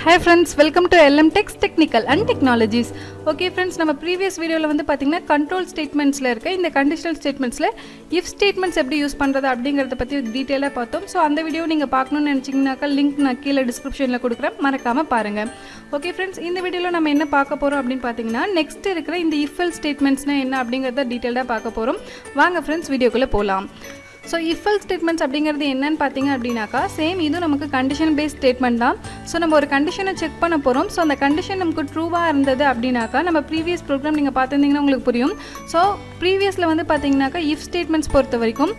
Hi friends, welcome to lmtech technical and technologies. Okay friends, நம்ம previous videoல வந்து பாத்தீங்கன்னா control statementsல இருக்க இந்த conditional statementsல if statements எப்படி யூஸ் பண்றது அப்படிங்கறத பத்தி டீடைலா பார்த்தோம். சோ அந்த வீடியோ நீங்க பார்க்கணும்னு நினைச்சீங்கனாக்கா லிங்க் நான் கீழ descriptionல கொடுக்கிறேன், மறக்காம பாருங்க. Okay friends, இந்த வீடியோல நம்ம என்ன பார்க்க போறோம் அப்படினு பாத்தீங்கன்னா next இருக்கிற இந்த if else statementsனா என்ன அப்படிங்கறத டீடைலா பார்க்க போறோம். வாங்க friends வீடியோக்குள்ள போலாம். So if else statements அப்படிங்கிறது என்னன்னு பார்த்தீங்க அப்படின்னாக்கா சேம் இது நமக்கு கண்டிஷன் பேஸ்ட் ஸ்டேட்மெண்ட் தான். ஸோ நம்ம ஒரு கண்டிஷனை செக் பண்ண போகிறோம். ஸோ அந்த கண்டிஷன் நமக்கு ட்ரூவாக இருந்தது அப்படின்னாக்கா நம்ம ப்ரீவியஸ் ப்ரோக்ராம் நீங்கள் பார்த்துருந்தீங்கன்னா உங்களுக்கு புரியும். ஸோ ப்ரீவியஸில் வந்து பார்த்தீங்கன்னாக்கா இஃப் ஸ்டேட்மெண்ட்ஸ் பொறுத்த வரைக்கும்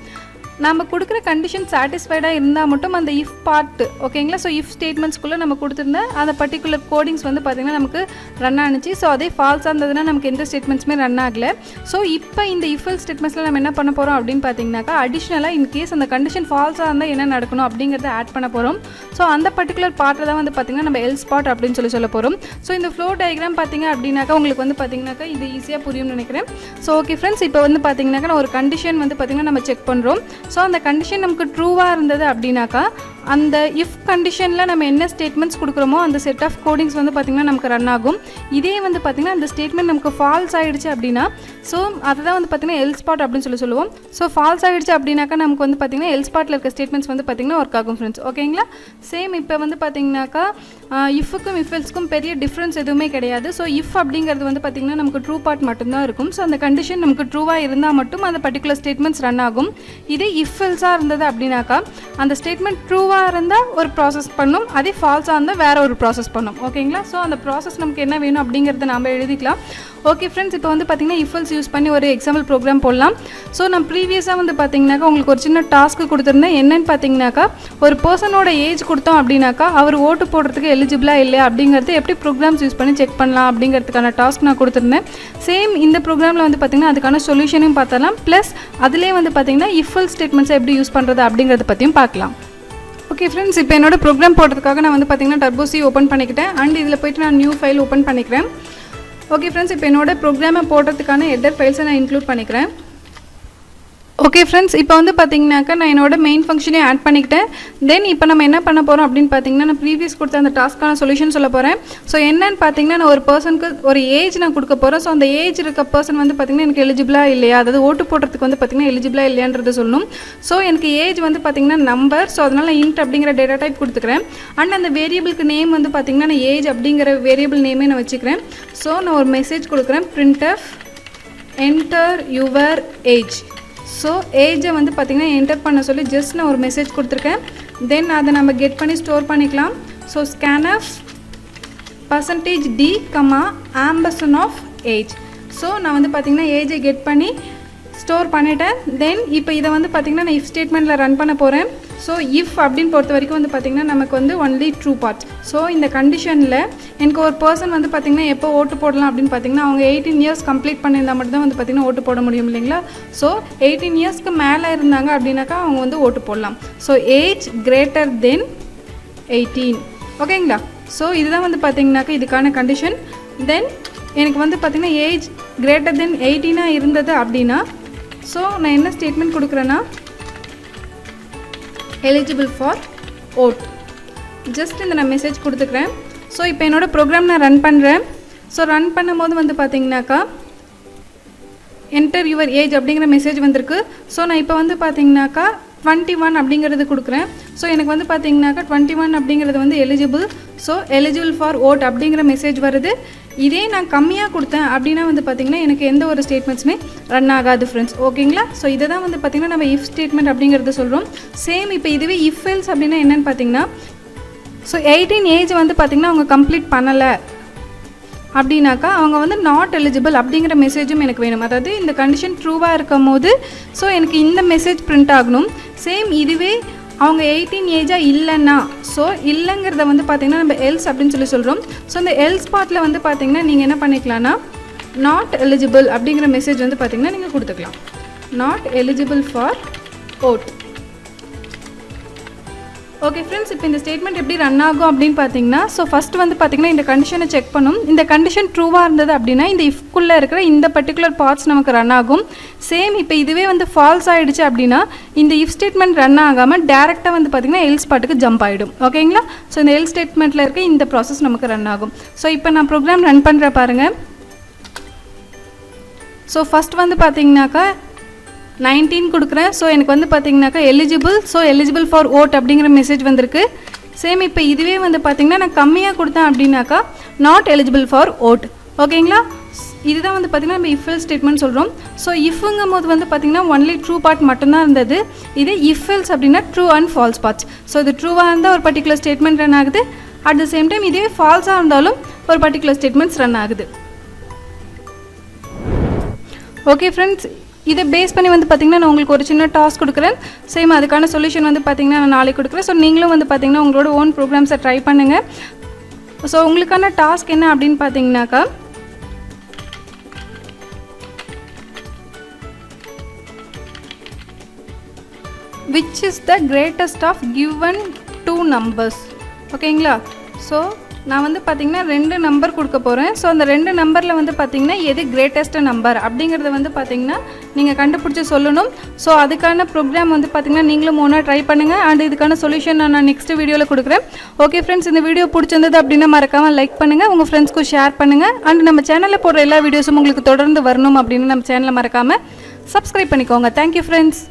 நம்ம கொடுக்குற கண்டிஷன் சாட்டிஸ்ஃபைடாக இருந்தால் மட்டும் அந்த இஃப் பார்ட் ஓகேங்களா. ஸோ இஃப் ஸ்டேட்மெண்ட்ஸ்குள்ளே நம்ம கொடுத்துருந்த அந்த பர்டிகுலர் கோடிங்ஸ் வந்து பார்த்திங்கன்னா நமக்கு ரன் ஆனிச்சு. ஸோ அதே ஃபால்ஸாக இருந்ததுன்னா நமக்கு எந்த ஸ்டேட்மெண்ட்ஸுமே ரன் ஆகலை. ஸோ இப்போ இந்த இஃப் எல்ஸ் ஸ்டேட்மெண்ட்ஸில் நம்ம என்ன பண்ண போகிறோம் அப்படின்னு பார்த்தீங்கன்னாக்கா அடிஷ்னலாக இன்கேஸ் அந்த கண்டிஷன் ஃபால்ஸாக இருந்தால் என்ன நடக்கணும் அப்படிங்கிறத ஆட் பண்ண போகிறோம். ஸோ அந்த பர்டிகுலர் பார்ட்டில் தான் வந்து பார்த்திங்கன்னா நம்ம எல்ஸ் பார்ட் அப்படின்னு சொல்ல போகிறோம். ஸோ இந்த ஃப்ளோ டயக்ராம் பார்த்திங்க அப்படின்னாக்கா உங்களுக்கு வந்து பார்த்திங்கனாக்கா இது ஈஸியாக புரியும்னு நினைக்கிறேன். ஸோ ஓகே ஃப்ரெண்ட்ஸ், இப்போ வந்து பார்த்திங்கனாக்கா ஒரு கண்டிஷன் வந்து பார்த்திங்கன்னா நம்ம செக் பண்ணுறோம். ஸோ அந்த கண்டிஷன் நமக்கு ட்ரூவாக இருந்தது அப்படின்னாக்கா அந்த இஃப் கண்டிஷனில் நம்ம என்ன ஸ்டேட்மெண்ட்ஸ் கொடுக்குறோமோ அந்த செட் ஆஃப் கோடிங்ஸ் வந்து பார்த்திங்கன்னா நமக்கு ரன் ஆகும். இதே வந்து பார்த்திங்கன்னா அந்த ஸ்டேட்மெண்ட் நமக்கு ஃபால்ஸ் ஆகிடுச்சு அப்படின்னா ஸோ அதுதான் வந்து பார்த்திங்கன்னா எல்ஸ் பார்ட் அப்படின்னு சொல்லுவோம். ஸோ ஃபால்ஸ் ஆகிடுச்சு அப்படின்னாக்கா நமக்கு வந்து பார்த்திங்கன்னா எல்ஸ் பார்ட்டில் இருக்க ஸ்டேட்மெண்ட்ஸ் வந்து பார்த்திங்கன்னா ஒர்க் ஆகும் ஃப்ரெண்ட்ஸ், ஓகேங்களா. சேம் இப்போ வந்து பார்த்திங்கனாக்கா இஃப்க்கும் இஃப் எல்ஸ்க்கும் பெரிய டிஃப்ரென்ஸ் எதுவுமே கிடையாது. ஸோ இஃப் அப்படிங்கிறது வந்து பார்த்திங்கன்னா நமக்கு ட்ரூ பார்ட் மட்டும்தான் இருக்கும். ஸோ அந்த கண்டிஷன் நமக்கு ட்ரூவாக இருந்தால் மட்டும் அந்த பர்டிகுலர் ஸ்டேட்மெண்ட்ஸ் ரன் ஆகும். இதே இஃப் எல்ஸாக இருந்தது அப்படின்னாக்கா அந்த ஸ்டேட்மெண்ட் ட்ரூவாக இருந்தால் ஒரு ப்ராசஸ் பண்ணும், அதே ஃபால்ஸாக இருந்தால் வேறு ஒரு ப்ராசஸ் பண்ணும், ஓகேங்களா. ஸோ அந்த ப்ராசஸ் நமக்கு என்ன வேணும் அப்படிங்கிறத நாம் எழுதிக்கலாம். ஓகே ஃப்ரெண்ட்ஸ், இப்போ வந்து பார்த்திங்கன்னா இஃப் எல்ஸ் யூஸ் பண்ணி ஒரு எக்ஸாம்பிள் ப்ரோக்ராம் போடலாம். ஸோ நான் ப்ரீவியஸாக வந்து பார்த்திங்கனாக்கா உங்களுக்கு ஒரு சின்ன டாஸ்க்கு கொடுத்துருந்தேன். என்னென்னு பார்த்தீங்கன்னாக்கா ஒரு பர்சனோட ஏஜ் கொடுத்தோம் அப்படின்னாக்கா அவர் ஓட்டு போடுறதுக்கு எலிஜிபிளாக இல்லையா அப்படிங்கிறது எப்படி ப்ரோக்ராம்ஸ் யூஸ் பண்ணி செக் பண்ணலாம் அப்படிங்கிறதுக்கான டாஸ்க் நான் கொடுத்துருந்தேன். சேம் இந்த ப்ரோக்ராமில் வந்து பார்த்திங்கன்னா அதுக்கான சொல்யூஷனையும் பார்த்தலாம், ப்ளஸ் அதிலே வந்து பார்த்திங்கன்னா இஃப் எல்ஸ் ஸ்டேட்மெண்ட்ஸை எப்படி யூஸ் பண்ணுறது அப்படிங்கிறத பற்றியும் பார்க்கலாம். ஓகே ஃப்ரெண்ட்ஸ், இப்போ என்னோட ப்ரோக்ராம் போடுறதுக்காக நான் வந்து பார்த்திங்கன்னா டர்போசி ஓப்பன் பண்ணிக்கிட்டேன் அண்ட் இதில் போய்ட்டு நான் நியூ ஃபைல் ஓப்பன் பண்ணிக்கிறேன். ஓகே ஃப்ரெண்ட்ஸ், இப்போ என்னோட ப்ரோக்ராமை போடுறதுக்கான ஹெடர் ஃபைல்ஸை நான் இன்க்ளூட் பண்ணிக்கிறேன். ஓகே ஃப்ரெண்ட்ஸ், இப்போ வந்து பார்த்திங்கனாக்கா நான் என்னோட மெயின் ஃபங்க்ஷனே ஆட் பண்ணிக்கிட்டேன். தென் இப்போ நம்ம என்ன பண்ண போகிறோம் அப்படின்னு பார்த்தீங்கன்னா நான் ப்ரீவியஸ் கொடுத்த அந்த டாஸ்க்கான சொல்யூஷன் சொல்ல போகிறேன். ஸோ என்னன்னு பார்த்தீங்கன்னா நான் ஒரு பர்சனுக்கு ஒரு ஏஜ் நான் கொடுக்க போகிறேன். ஸோ அந்த ஏஜ் இருக்க பர்சன் வந்து பார்த்திங்கன்னா எனக்கு எலிஜிபிளாக இல்லையா, அதாவது ஓட்டு போடுறதுக்கு வந்து பார்த்திங்கன்னா எலிஜிபிளாக இல்லையான்றது சொல்லணும். ஸோ எனக்கு ஏஜ் வந்து பார்த்திங்கன்னா நம்பர், ஸோ அதனால் இன்ட் அப்படிங்கிற டேட்டா டைப் கொடுத்துக்கிறேன். அண்ட் அந்த வேரியபிளுக்கு நேம் வந்து பார்த்திங்கன்னா நான் ஏஜ் அப்படிங்கிற வேரியபிள் நேமே நான் வச்சுக்கிறேன். ஸோ நான் ஒரு மெசேஜ் கொடுக்குறேன், printf enter your age. So ஏஜை வந்து பார்த்திங்கன்னா என்டர் பண்ண சொல்லி ஜஸ்ட் நான் ஒரு மெசேஜ் கொடுத்துருக்கேன். தென் அதை நம்ம கெட் பண்ணி ஸ்டோர் பண்ணிக்கலாம். So scanf %d, ampersand of age. So நான் வந்து பார்த்திங்கன்னா ஏஜை கெட் பண்ணி ஸ்டோர் பண்ணிட்டேன். தென் இப்போ இதை வந்து பார்த்திங்கன்னா நான் இஃப் ஸ்டேட்மெண்ட்டில் ரன் பண்ண போகிறேன். ஸோ இஃப் அப்படின்னு பொறுத்த வரைக்கும் வந்து பார்த்திங்கன்னா நமக்கு வந்து ஒன்லி ட்ரூ பார்ட். ஸோ இந்த கண்டிஷனில் எனக்கு ஒரு பர்சன் வந்து பார்த்திங்கன்னா எப்போ ஓட்டு போடலாம் அப்படின்னு பார்த்திங்கன்னா அவங்க 18 இயர்ஸ் கம்ப்ளீட் பண்ணியிருந்தால் மட்டும்தான் வந்து பார்த்திங்கன்னா ஓட்டு போட முடியும் இல்லைங்களா. ஸோ 18 இயர்ஸ்க்கு மேலே இருந்தாங்க அப்படின்னாக்கா அவங்க வந்து ஓட்டு போடலாம். ஸோ ஏஜ் கிரேட்டர் தென் 18, ஓகேங்களா. ஸோ இதுதான் வந்து பார்த்திங்கனாக்கா இதுக்கான கண்டிஷன். தென் எனக்கு வந்து பார்த்திங்கன்னா ஏஜ் கிரேட்டர் தென் 18 இருந்தது அப்படின்னா ஸோ நான் என்ன ஸ்டேட்மெண்ட் கொடுக்குறேன்னா எலிஜிபிள் ஃபார் ஓட், ஜஸ்ட் இந்த நான் மெசேஜ் கொடுத்துக்கிறேன். ஸோ இப்போ என்னோடய ப்ரோக்ராம் நான் ரன் பண்ணுறேன். ஸோ ரன் பண்ணும்போது வந்து பார்த்திங்கனாக்கா என்டர் யுவர் ஏஜ் அப்படிங்கிற மெசேஜ் வந்திருக்கு. ஸோ நான் இப்போ வந்து பார்த்திங்கனாக்கா 21 அப்படிங்கிறது கொடுக்குறேன். ஸோ எனக்கு வந்து பார்த்திங்கனாக்கா 21 அப்படிங்கிறது வந்து eligible. So eligible for vote அப்படிங்கிற மெசேஜ் வருது. இதே நான் கம்மியாக கொடுத்தேன் அப்படின்னா வந்து பார்த்திங்கன்னா எனக்கு எந்த ஒரு ஸ்டேட்மெண்ட்ஸுமே ரன் ஆகாது ஃப்ரெண்ட்ஸ், ஓகேங்களா. ஸோ இதை தான் வந்து பார்த்திங்கன்னா நம்ம இஃப் ஸ்டேட்மெண்ட் அப்படிங்கிறது சொல்கிறோம். சேம் இப்போ இதுவே இஃப் எல்ஸ் அப்படின்னா என்னென்னு பார்த்திங்கன்னா ஸோ 18 ஏஜ் வந்து பார்த்திங்கன்னா அவங்க கம்ப்ளீட் பண்ணலை அப்படின்னாக்கா அவங்க வந்து நாட் எலிஜிபிள் அப்படிங்கிற மெசேஜும் எனக்கு வேணும். அதாவது இந்த கண்டிஷன் ட்ரூவாக இருக்கும் போது ஸோ எனக்கு இந்த மெசேஜ் பிரிண்ட் ஆகணும். சேம் இதுவே அவங்க 18 ஏஜாக இல்லைன்னா ஸோ இல்லைங்கிறத வந்து பார்த்திங்கன்னா நம்ம எல்ஸ் அப்படின்னு சொல்கிறோம். ஸோ இந்த எல்ஸ் பார்ட்டில் வந்து பார்த்திங்கன்னா நீங்கள் என்ன பண்ணிக்கலாம்னா நாட் எலிஜிபிள் அப்படிங்கிற மெசேஜ் வந்து பார்த்திங்கன்னா நீங்கள் கொடுத்துக்கலாம், not eligible for vote. Okay friends, இப்போ இந்த ஸ்டேட்மெண்ட் எப்படி ரன் ஆகும் அப்படின்னு பார்த்தீங்கன்னா, ஸோ ஃபஸ்ட் வந்து பார்த்தீங்கன்னா இந்த கண்டிஷனை செக் பண்ணும். இந்த கண்டிஷன் ட்ரூவாக இருந்தது அப்படின்னா இந்த இஃப்குள்ளே இருக்கிற இந்த பர்டிகுலர் பார்ட்ஸ் நமக்கு ரன் ஆகும். சேம் இப்போ இதுவே வந்து ஃபால்ஸ் ஆகிடுச்சு அப்படின்னா இந்த இஃப் ஸ்டேட்மெண்ட் ரன் ஆகாமல் டேரெக்டாக வந்து பார்த்தீங்கன்னா எல்ஸ் பார்ட்டுக்கு ஜம்ப் ஆகிடும். ஓகேங்களா? ஸோ இந்த எல் ஸ்டேட்மெண்ட்டில் இருக்க இந்த ப்ராசஸ் நமக்கு ரன் ஆகும். ஸோ இப்போ நான் ப்ரோக்ராம் ரன் பண்ணுற பாருங்கள். ஸோ ஃபஸ்ட் வந்து பார்த்தீங்கன்னாக்கா 19 கொடுக்குறேன். ஸோ எனக்கு வந்து பார்த்தீங்கன்னாக்கா eligible, so eligible for vote அப்படிங்கிற மெசேஜ் வந்திருக்கு. சேம் இப்போ இதுவே வந்து பார்த்தீங்கன்னா நான் கம்மியாக கொடுத்தேன் அப்படின்னாக்கா நாட் எலிஜிபிள் ஃபார் ஓட். ஓகேங்களா? இதுதான் வந்து பார்த்தீங்கன்னா நம்ம ifelse ஸ்டேட்மெண்ட் சொல்கிறோம். ஸோ இஃப்ங்கும் போது வந்து பார்த்தீங்கன்னா ஒன்லி ட்ரூ பார்ட் மட்டும்தான் இருந்தது. இது ifelse அப்படின்னா true and false parts. So இது ட்ரூவாக இருந்தால் ஒரு பர்டிகுலர் ஸ்டேட்மெண்ட் ரன் ஆகுது. அட் த சேம் டைம் இதுவே ஃபால்ஸாக இருந்தாலும் ஒரு பர்டிகுலர் ஸ்டேட்மெண்ட்ஸ் ரன் ஆகுது. ஓகே ஃப்ரெண்ட்ஸ், இதை பேஸ் பண்ணி வந்து பார்த்திங்கன்னா நான் உங்களுக்கு ஒரு சின்ன டாஸ்க் கொடுக்குறேன். சேம் அதுக்கான சொல்யூஷன் வந்து பார்த்திங்கன்னா நான் நாளைக்கு கொடுக்குறேன். ஸோ நீங்களும் வந்து பார்த்திங்கன்னா உங்களோட ஓன் ப்ரோக்ராம்ஸை ட்ரை பண்ணுங்கள். ஸோ உங்களுக்கான டாஸ்க் என்ன அப்படின்னு பார்த்தீங்கன்னாக்கா, which is the greatest of given 2 numbers. ஓகேங்களா? ஸோ நான் வந்து பார்த்திங்கன்னா 2 நம்பர் கொடுக்க போகிறேன். ஸோ அந்த 2 நம்பரில் வந்து பார்த்திங்கன்னா எது கிரேட்டஸ்ட் நம்பர் அப்படிங்கிறத வந்து பார்த்திங்கன்னா நீங்கள் கண்டுபிடிச்சி சொல்லணும். ஸோ அதுக்கான ப்ரோக்ராம் வந்து பார்த்திங்கன்னா நீங்களும் ஓனாக ட்ரை பண்ணுங்கள். அண்ட் இதுக்கான சொல்யூஷன் நான் நெக்ஸ்ட் வீடியோவில் கொடுக்குறேன். ஓகே ஃப்ரெண்ட்ஸ், இந்த வீடியோ பிடிச்சிருந்தது அப்படின்னா மறக்காமல் லைக் பண்ணுங்கள், உங்கள் ஃப்ரெண்ட்ஸ்க்கும் ஷேர் பண்ணுங்கள். அண்ட் நம்ம சேனலில் போடுற எல்லா வீடியோஸும் உங்களுக்கு தொடர்ந்து வரணும் அப்படின்னு நம்ம சேனலை மறக்காமல் சப்ஸ்கிரைப் பண்ணிக்கோங்க. Thank you friends.